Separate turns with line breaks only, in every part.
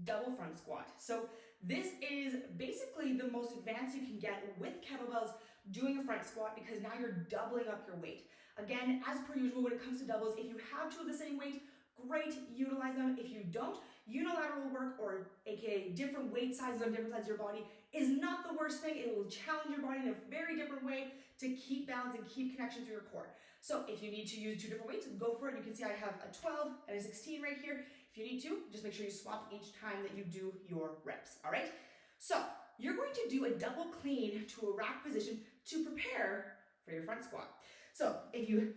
double front squat. So this is basically the most advanced you can get with kettlebells doing a front squat, because now you're doubling up your weight. Again, as per usual, when it comes to doubles, if you have two of the same weight, great, utilize them. If you don't, unilateral work, or aka different weight sizes on different sides of your body, is not the worst thing. It will challenge your body in a very different way to keep balance and keep connection to your core. So if you need to use two different weights, go for it. You can see I have a 12 and a 16 right here. If you need to, just make sure you swap each time that you do your reps, all right? So you're going to do a double clean to a rack position to prepare for your front squat. So if you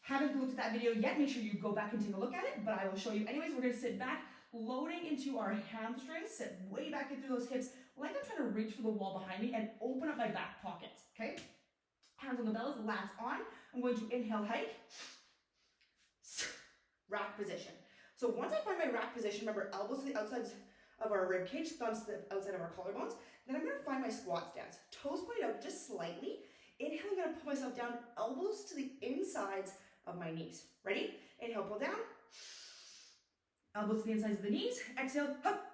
haven't looked at that video yet, make sure you go back and take a look at it, but I will show you anyways. We're gonna sit back, loading into our hamstrings, sit way back in through those hips, like I'm trying to reach for the wall behind me and open up my back pockets, okay? Hands on the bells, lats on. I'm going to inhale, hike, rack position. So once I find my rack position, remember elbows to the outsides of our rib cage, thumbs to the outside of our collarbones, then I'm gonna find my squat stance. Toes point out just slightly. Inhale, I'm gonna put myself down, elbows to the insides of my knees. Ready? Inhale, pull down. Elbows to the insides of the knees. Exhale, up.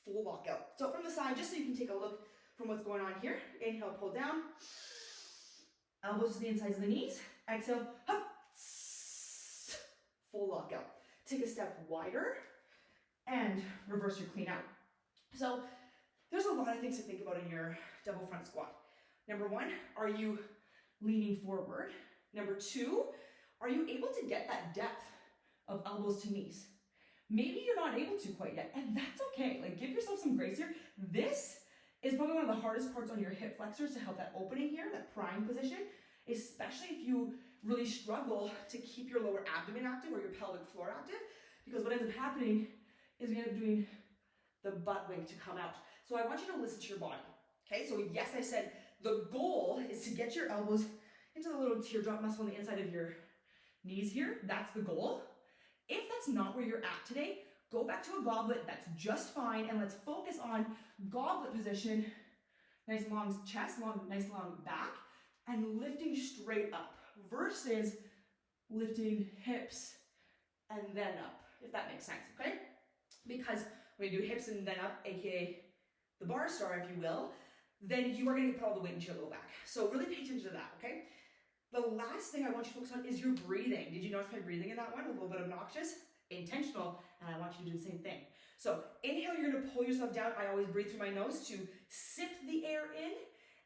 Full lockout. So from the side, just so you can take a look from what's going on here. Inhale, pull down. Elbows to the insides of the knees. Exhale, up. Full lockout. Take a step wider and reverse your clean out. So there's a lot of things to think about in your double front squat. Number one, are you leaning forward? Number two, are you able to get that depth of elbows to knees? Maybe you're not able to quite yet, and that's okay. Like, give yourself some grace here. This is probably one of the hardest parts on your hip flexors to help that opening here, that prime position, especially if you really struggle to keep your lower abdomen active or your pelvic floor active, because what ends up happening is we end up doing the butt wink to come out. So I want you to listen to your body, okay? So yes, I said the goal is to get your elbows into the little teardrop muscle on the inside of your knees here. That's the goal. If that's not where you're at today, go back to a goblet. That's just fine. And let's focus on goblet position. Nice long chest, nice long back, and lifting straight up versus lifting hips and then up, if that makes sense, okay? Because when you do hips and then up, aka the bar star, if you will, then you are going to put all the weight into your low back. So really pay attention to that, okay? The last thing I want you to focus on is your breathing. Did you notice my breathing in that one? A little bit obnoxious, intentional, and I want you to do the same thing. So inhale, you're going to pull yourself down. I always breathe through my nose to sip the air in,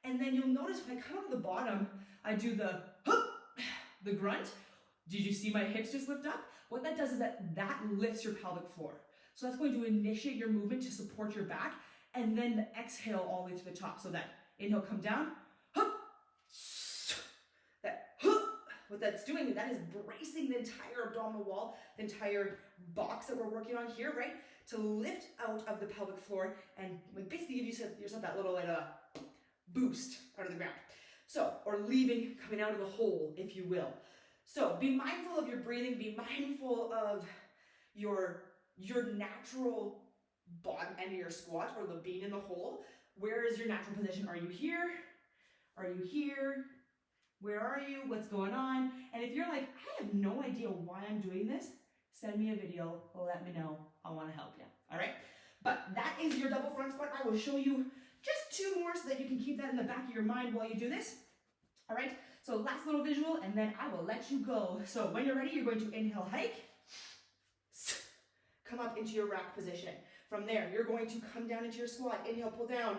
and then you'll notice when I come up to the bottom, I do the grunt. Did you see my hips just lift up? What that does is that lifts your pelvic floor. So that's going to initiate your movement to support your back, and then the exhale all the way to the top. So that inhale, come down, what that's doing, that is bracing the entire abdominal wall, the entire box that we're working on here, right? To lift out of the pelvic floor and basically give yourself that little boost out of the ground. So, or leaving, coming out of the hole, if you will. So be mindful of your breathing, be mindful of your natural bottom end of your squat, or the being in the hole. Where is your natural position? Are you here? Are you here? Where are you? What's going on? And if you're like, I have no idea why I'm doing this, send me a video, let me know. I want to help you, all right? But that is your double front squat. I will show you just two more so that you can keep that in the back of your mind while you do this, all right? So last little visual, and then I will let you go. So when you're ready, you're going to inhale, hike, come up into your rack position. From there, you're going to come down into your squat. Inhale, pull down,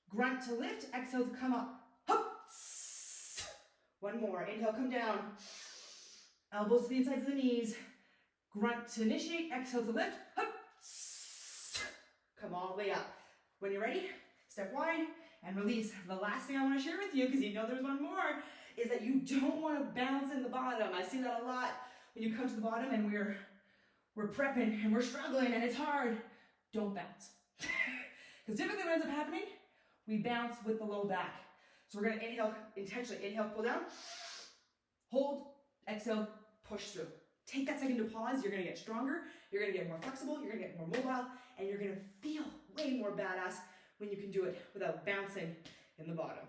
grunt to lift, exhale to come up. One more, inhale, come down. Elbows to the insides of the knees. Grunt to initiate, exhale to lift. Come all the way up. When you're ready, step wide and release. The last thing I want to share with you, because you know there's one more, is that you don't want to bounce in the bottom. I see that a lot when you come to the bottom and we're prepping and we're struggling and it's hard. Don't bounce. Because typically what ends up happening, we bounce with the low back. So we're going to inhale, intentionally inhale, pull down, hold, exhale, push through. Take that second to pause. You're going to get stronger. You're going to get more flexible. You're going to get more mobile, and you're going to feel way more badass when you can do it without bouncing in the bottom.